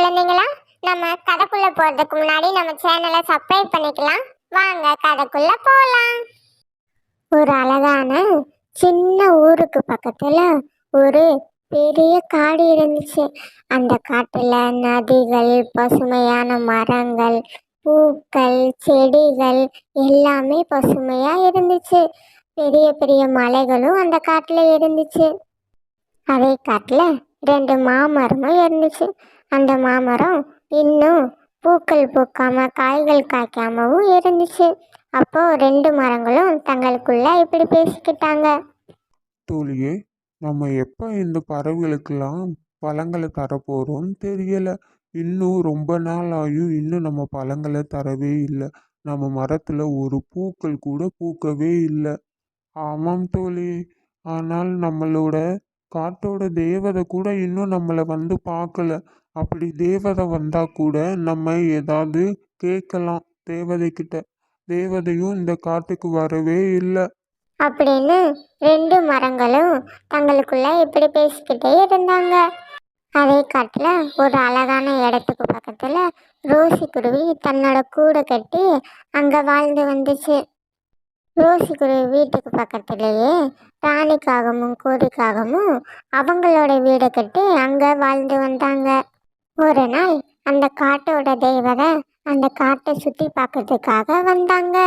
குழந்தைங்களா, நம்ம கதைக்குள்ள போறதுக்கு முன்னாடி நம்ம சேனலை சப்ஸ்கிரைப் பண்ணிக்கலாம். வாங்க கதைக்குள்ள போலாம். ஒரு அழகான சின்ன ஊருக்கு பக்கத்துல ஒரு பெரிய காடு இருந்துச்சு. அந்த காட்டுல நதிகள், பசுமையான மரங்கள், பூக்கள், செடிகள் எல்லாமே பசுமையா இருந்துச்சு. பெரிய பெரிய மலைகளும் அந்த காட்டுல இருந்துச்சு. அதே காட்டுல 2 மாமரமும் இருந்துச்சு. அந்த மாமரம் இன்னும் பூக்கள் பூக்காம காய்கள் காய்க்காமவும் இருந்துச்சு. அப்போ 2 மரங்களும் தங்களுக்குள்ள இப்படி பேசிக்கிட்டாங்க. தோழியே, நம்ம எப்போ இந்த பறவைகளுக்கெல்லாம் பழங்களை தரப்போகிறோம்னு தெரியல. இன்னும் ரொம்ப நாள் ஆயும் இன்னும் நம்ம பழங்களை தரவே இல்லை. நம்ம மரத்தில் ஒரு பூக்கள் கூட பூக்கவே இல்லை. ஆமாம் தோழி, ஆனால் நம்மளோட காட்டோட தேவதை கூட இன்னும் நம்மளை வந்து பார்க்கல. அப்படி தேவதை வந்தால் கூட நம்ம ஏதாவது கேட்கலாம் தேவதைக்கிட்ட. தேவதையும் இந்த காட்டுக்கு வரவே இல்லை. அப்படின்னு 2 மரங்களும் தங்களுக்குள்ள இப்படி பேசிக்கிட்டே இருந்தாங்க. அதே காட்டுல ஒரு அழகான இடத்துக்கு பக்கத்துல ரோசி குருவி தன்னோட கூடை கட்டி அங்க வாழ்ந்து வந்துச்சு. ரோசி குருவி வீட்டுக்கு பக்கத்திலேயே ராணிக்காகமும் கோழிக்காகமும் அவங்களோட வீடை கட்டி அங்க வாழ்ந்து வந்தாங்க. ஒரு நாள் அந்த காட்டோட தேவதை அந்த காட்டை சுத்தி பார்க்கறதுக்காக வந்தாங்க.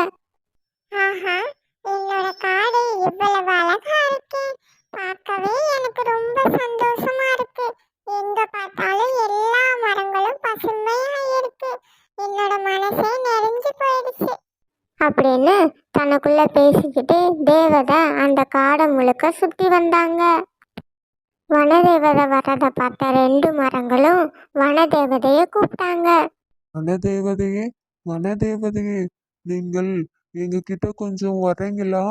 ஆஹா, என்னோட காடு இவ்வளவு அழகா இருக்கு. பார்க்கவே எனக்கு ரொம்ப சந்தோஷமா இருக்கு. எங்க பார்த்தாலும் எல்லா மரங்களும் பசுமையா இருக்கு. என்னோட மனசே நிறைஞ்சு போயிடுச்சு அப்படின்னு தனக்குள்ள பேசிக்கிட்டு தேவதை அந்த காடை முழுக்க சுத்தி வந்தாங்க. வனதேவதை வர்றதை பார்த்த 2 மரங்களும் வனதேவதைய கூப்பிட்டாங்க. வனதேவதையே, வனதேவதையே, நீங்கள் எங்ககிட்ட கொஞ்சம் வரீங்களா?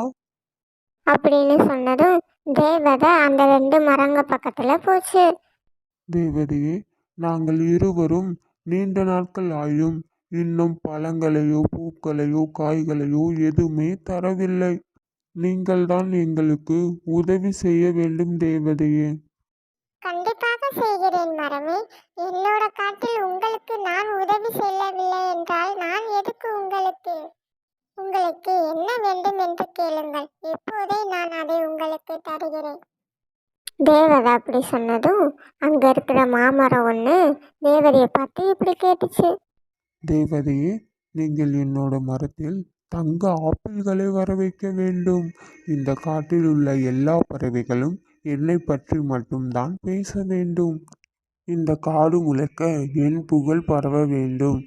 அப்படின்னு சொன்னதும் தேவதை அந்த 2 மரங்க பக்கத்துல போச்சு. தேவதையே, நாங்கள் இருவரும் நீண்ட நாட்கள் ஆயும் இன்னும் பழங்களையோ பூக்களையோ காய்களையோ எதுவுமே தரவில்லை. நீங்கள்தான் எங்களுக்கு உதவி செய்ய வேண்டும் தேவதையே. கண்டிப்பாக செய்கிறேன் மரமே. என்னோட காட்டில் உங்களுக்கு நான் உதவி செய்யவில்லை என்றால் நான் எதுக்கு உங்களுக்கு? உங்களுக்கு என்ன வேண்டும் என்று கேளுங்கள். இப்போதே நான் அதை உங்களுக்கு தருகிறேன். தேவதை அப்படி சொன்னதும் அங்க இருக்கிற மாமரம் ஒன்று தேவதையை பார்த்து இப்படி கேட்டுச்சு. தேவதையே, நீங்கள் என்னோட மரத்தில் தங்க ஆப்பிள்களை வர வைக்க வேண்டும். இந்த காட்டில் உள்ள எல்லா பறவைகளும் என்னை பற்றி மட்டும்தான் பேச வேண்டும். இந்த காடு முழுக்க என் புகழ் பரவ வேண்டும்.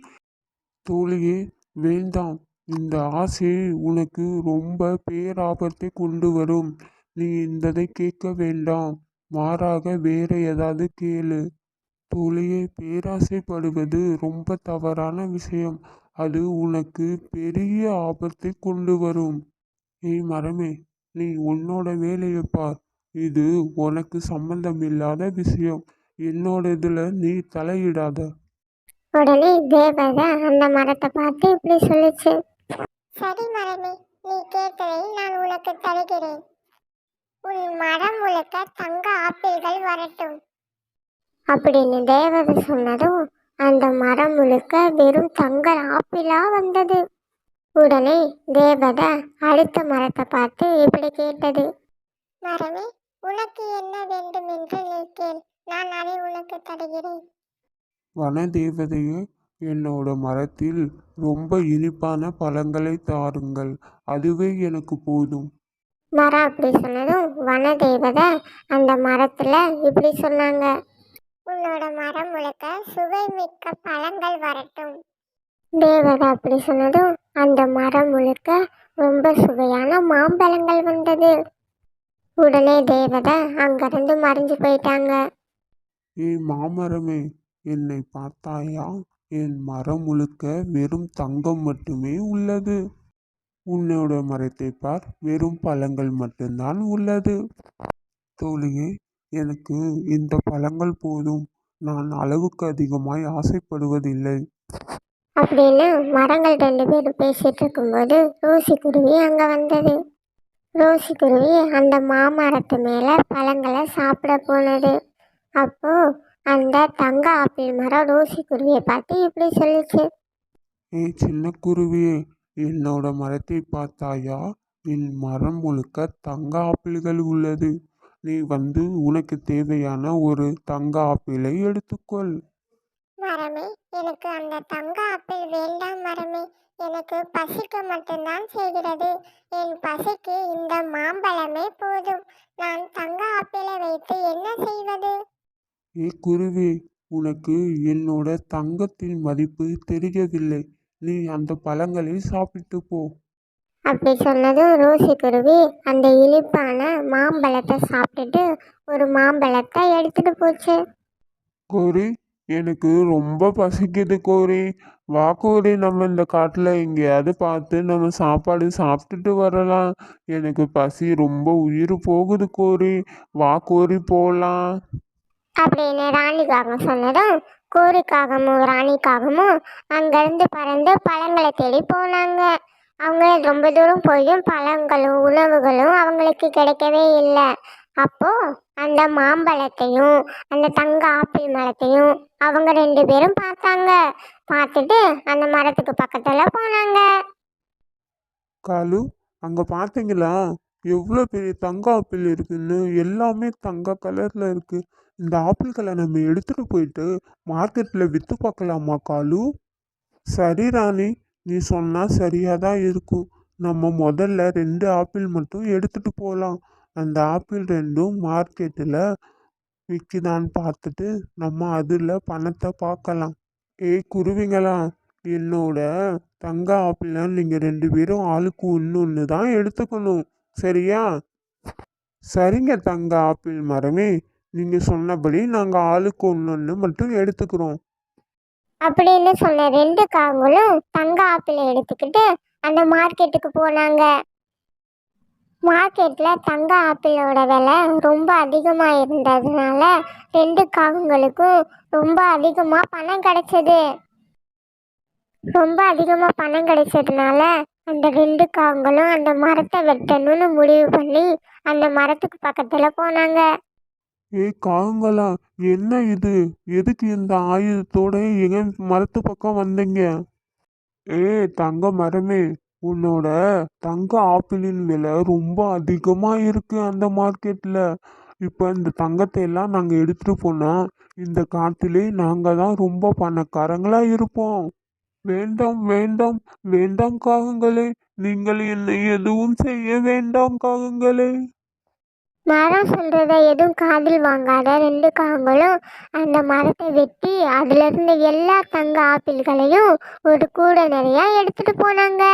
தோழியே, வேண்டாம். இந்த ஆசை உனக்கு ரொம்ப பேராபத்தை கொண்டு வரும். நீ இந்ததை கேட்க வேண்டாம். மாறாக வேற ஏதாவது கேளு. தோழியே, பேராசைப்படுவது ரொம்ப தவறான விஷயம். அது உனக்கு பெரிய ஆபத்தை கொண்டு வரும். ஏய் மரமே, நீ உன்னோட வேலையை பார். இது உனக்கு சம்பந்தமில்லாத விஷயம். என்னோட இதுல நீ தலையிடாத. உடனே தேவதை அந்த மரத்தை பார்த்து இப்படி சொல்லுச்சு. சரி மரமே, நீ கேட்டதை நான் உனக்கு தருகிறேன். உன் மரம் முழுக்க தங்க ஆப்பிள்கள் வரட்டும் அப்படின்னு தேவதை சொன்னதும் அந்த மரம் முழுக்க வெறும் தங்க ஆப்பிளா வந்தது. உடனே தேவதை அடுத்த மரத்தை பார்த்து இப்படி கேட்டது. மரமே, உனக்கு என்ன வேண்டும் என்று நீ கேள். நான் அதை உனக்கு தருகிறேன். வனதேவதையே, என்னோட மரத்தில் ரொம்ப இனிப்பான பழங்களை தாருங்கள். அதுவே எனக்கு போதும். மரம் அப்படி சொன்னதும் வனதேவதை அந்த மரத்துல இப்படி சொன்னாங்க. உன்னோட மரம் முழுக்க சுவை மிக்க பழங்கள் வரட்டும். தேவதை அப்படி சொன்னதும் அந்த மரம் முழுக்க ரொம்ப சுவையான மாம்பழங்கள் வந்தது. உடனே தேவதை அங்கிருந்து மறைஞ்சு போயிட்டாங்க. ஏய் மாமரமே, என்னை பார்த்தாயா? என் மரம் முழுக்க வெறும் தங்கம் மட்டுமே உள்ளது. உன்னோட மரத்தை பார், வெறும் பழங்கள் மட்டும்தான் உள்ளது. தோழியே, எனக்கு இந்த பழங்கள் போதும். நான் அளவுக்கு அதிகமாய் ஆசைப்படுவதில்லை. அப்படின்னு மரங்கள் 2 பேரும் பேசிட்டு இருக்கும்போது ரோசி குருவி அங்க வந்தது. ரோசி குருவி அந்த மாமரத்து மேல பழங்களை சாப்பிட போனது. அப்போ அந்த தங்க ஆப்பிள் மரம் ரோசி குருவியை பார்த்து இப்படி சொல்லுச்சு. ஏய் சின்ன குருவியே, என்னோட மரத்தை பார்த்தாயா? என் மரம் முழுக்க தங்க ஆப்பிள்கள் உள்ளது. நீ வந்து உனக்கு தேவையான ஒரு தங்க ஆப்பிளை எடுத்துக்கொள். மரமே, எனக்கு அந்த தங்க ஆப்பிள் வேண்டாம் மரமே. எனக்கு பசிக்க மட்டும்தான் செய்கிறது. என் பசிக்கு இந்த மாம்பழமே போதும். நான் தங்க ஆப்பிளை வைத்து என்ன செய்வது? ஏய் குருவி, உனக்கு என்னோட தங்கத்தின் மதிப்பு தெரியவில்லை. நீ அந்த பழங்களை சாப்பிட்டு போ. அப்படி சொன்னதும் ரோசி குருவி அந்த இனிப்பான மாம்பழத்தை சாப்பிட்டுட்டு ஒரு மாம்பழத்தை எடுத்துட்டு போச்சு. கோரி, எனக்கு ரொம்ப பசிக்குது கோரி. வா கோரி, நம்ம இந்த காட்டில் எங்கேயாவது பார்த்து நம்ம சாப்பாடு சாப்பிட்டுட்டு வரலாம். எனக்கு பசி ரொம்ப உயிர் போகுது கோரி. வா கோரி போகலாம். அப்படின்னு ராணிக்காகம் சொன்னதும் கோரிக்காகமும் ராணிக்காகமும் அங்கிருந்து பறந்து பழங்களை தேடி போனாங்க. அவங்க ரொம்ப தூரம் போயும் பழங்களும் உணவுகளும் அவங்களுக்கு கிடைக்கவே இல்லை. அப்போ அந்த மாம்பழத்தையும் அந்த தங்க ஆப்பிள் மரத்தையும் அவங்க 2 பேரும் பார்த்தாங்க. பார்த்துட்டு அந்த மரத்துக்கு பக்கத்துல போனாங்க. காலு, அங்கே பார்த்தீங்களா? எவ்வளோ பெரிய தங்க ஆப்பிள் இருக்குன்னு. எல்லாமே தங்க கலரில் இருக்கு. இந்த ஆப்பிள்களை நம்ம எடுத்துகிட்டு போயிட்டு மார்க்கெட்டில் விற்று பார்க்கலாமா காலு? சரி ராணி, நீ சொன்னால் சரியாக தான் இருக்கும். நம்ம முதல்ல 2 ஆப்பிள் மட்டும் எடுத்துகிட்டு போகலாம். அந்த ஆப்பிள் 2ம் மார்க்கெட்டில் விற்கிதான்னு பார்த்துட்டு நம்ம அதில் பணத்தை பார்க்கலாம். ஏய் குருவிங்களா, என்னோட தங்க ஆப்பிளை நீங்கள் 2 பேரும் ஆளுக்கு ஒன்று தான் எடுத்துக்கணும். சரியா? சரிங்க தங்க ஆப்பிள் மரமே, நீங்கள் சொன்னபடி நாங்கள் ஆளுக்கு ஒன்று மட்டும் எடுத்துக்கிறோம். அப்படின்னு சொன்ன 2 காங்களும் தங்க ஆப்பிளை எடுத்துக்கிட்டு அந்த மார்க்கெட்டுக்கு போனாங்க. மார்க்கெட்ல தங்க ஆப்பிளோட விலை ரொம்ப அதிகமாக இருந்ததுனால 2 காகங்களுக்கும் ரொம்ப அதிகமாக பணம் கிடைச்சது. ரொம்ப அதிகமாக பணம் கிடைச்சதுனால அந்த 2 காகங்களும் அந்த மரத்தை வெட்டணும்னு முடிவு பண்ணி அந்த மரத்துக்கு பக்கத்தில் போனாங்க. ஏய் காங்களா, என்ன இது? எதுக்கு இந்த ஆயுதத்தோட எங்க மரத்து பக்கம் வந்தீங்க? தங்க மரமே, உன்னோட தங்க ஆப்பிளின் விலை ரொம்ப அதிகமா இருக்கு அந்த மார்க்கெட்ல. இப்போ இந்த தங்கத்தை எல்லாம் நாங்க எடுத்துட்டு போனா இந்த காட்டிலே நாங்க தான் ரொம்ப பணக்காரங்களா இருப்போம். வேண்டாம் வேண்டாம் வேண்டாம் காகங்களே, நீங்கள் என்னை எதுவும் செய்ய வேண்டாம் காகங்களே. மரம் சொல்றத எதுவும் காதில் வாங்காத 2 காகங்களும் அந்த மரத்தை வெட்டி அதுல இருந்த எல்லா தங்க ஆப்பிள்களையும் ஒரு கூடை நிறைய எடுத்துட்டு போனாங்க.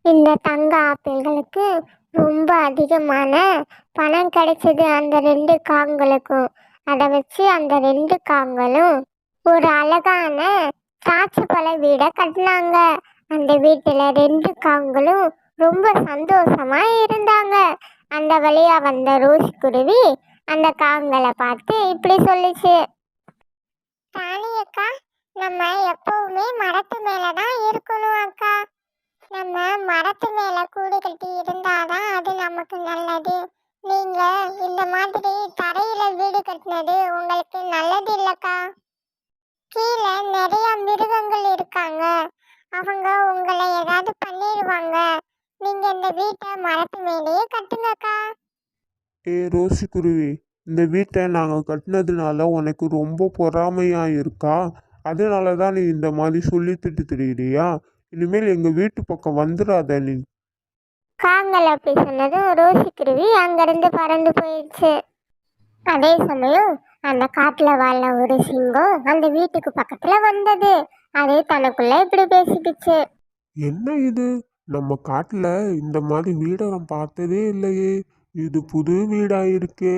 இந்த தங்க ஆப்பிள்களுக்கு ரொம்ப அதிகமான பணம் கிடைச்சது அந்த 2 காகங்களுக்கும். அதை வச்சு அந்த 2 காகங்களும் ஒரு அழகான திராட்சை பழ வீடை கட்டினாங்க. அந்த வீட்டுல 2 காகங்களும் ரொம்ப சந்தோஷமா இருந்தாங்க. அந்த வழியா வந்த ரோஸ் குருவி அந்த காகங்களை பார்த்து இப்படி சொல்லுச்சு. ராணி அக்கா, நம்ம எப்பவுமே மரத்து மேலதான் இருக்கணும் அக்கா. நம்ம மரத்து மேல கூடு கட்டி இருந்தாதான் அது நமக்கு நல்லது. நீங்க இந்த மாதிரி தரையில வீடு கட்டினது உங்களுக்கு நல்லது இல்லக்கா. கீழே நிறைய மிருகங்கள் இருக்காங்க. அவங்க உங்களை ஏதாவது பண்ணிடுவாங்க. நீங்க இந்த வீட்டை மரத்து மேலேயே கட்டுங்கக்கா. ரோசி குருவி, இந்த வீட்டை நாங்கள் கட்டினதுனால உனக்கு ரொம்ப பொறாமையா இருக்கா? அதனால தான் நீ இந்த மாதிரி சொல்லி திட்டு திரியிறியா? இனிமேல் எங்கள் வீட்டு பக்கம் வந்துடாத நீ. காங்கள் அப்படி சொன்னதும் ரோசி குருவி அங்கிருந்து பறந்து போயிடுச்சு. அதே சமயம் அந்த காட்டுல வாழ ஒரு சிங்கம் அந்த வீட்டுக்கு பக்கத்துல வந்தது. அது தனக்குள்ள இப்படி பேசிக்கிச்சு. என்ன இது? நம்ம காட்டில் இந்த மாதிரி வீடை நான் பார்த்ததே இல்லையே. இது புது வீடாக இருக்கே.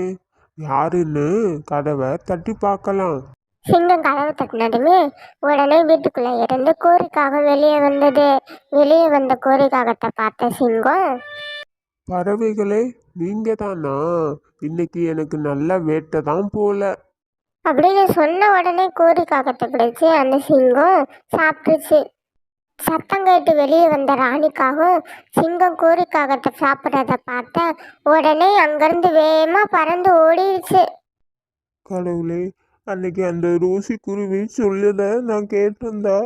யாருன்னு கதவை தட்டி பார்க்கலாம். சிங்கம் கதவு தட்டினதுமே உடனே வீட்டுக்குள்ள இருந்து கோரிக்காக வெளியே வந்தது. வெளியே வந்த கோரிக்காகத்தை பார்த்த சிங்கம், பறவைகளே, நீங்க தானா? இன்னைக்கு எனக்கு நல்ல வேட்டை தான் போல. அப்படின்னு சொன்ன உடனே கோரிக்காகத்தை பிடிச்சு அந்த சிங்கம் சாப்பிட்டுச்சு. சத்தம் கேட்டு வெளியே வந்த ராணிக்காகவும் சிங்கம் கோரிக்காகத்தை சாப்பிட்றத பார்த்த உடனே அங்கிருந்து வேகமா பறந்து ஓடிடுச்சு. கடவுளே, அன்னைக்கு அந்த ரோசி குருவி சொல்லத நான் கேட்டிருந்தா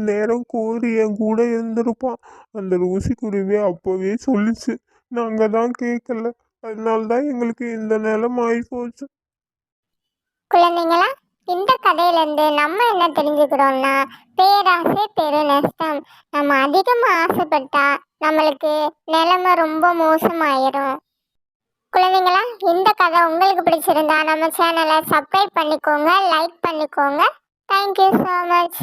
நேரம் கோரி என் கூட இருந்திருப்பான். அந்த ரோசி குருவி அப்போவே சொல்லிச்சு, நாங்க தான் கேட்கல. அதனால்தான் எங்களுக்கு இந்த நிலம் ஆகி போச்சு. குழந்தைங்களா, இந்த கதையிலேருந்து நம்ம என்ன தெரிஞ்சுக்கிறோம்னா, பேராசை பெரு நஷ்டம். நம்ம அதிகமாக ஆசைப்பட்டா நம்மளுக்கு நிலைமை ரொம்ப மோசமாயிரும். குழந்தைங்களா, இந்த கதை உங்களுக்கு பிடிச்சிருந்தா நம்ம சேனலை சப்ஸ்கிரைப் பண்ணிக்கோங்க, லைக் பண்ணிக்கோங்க. Thank you so much.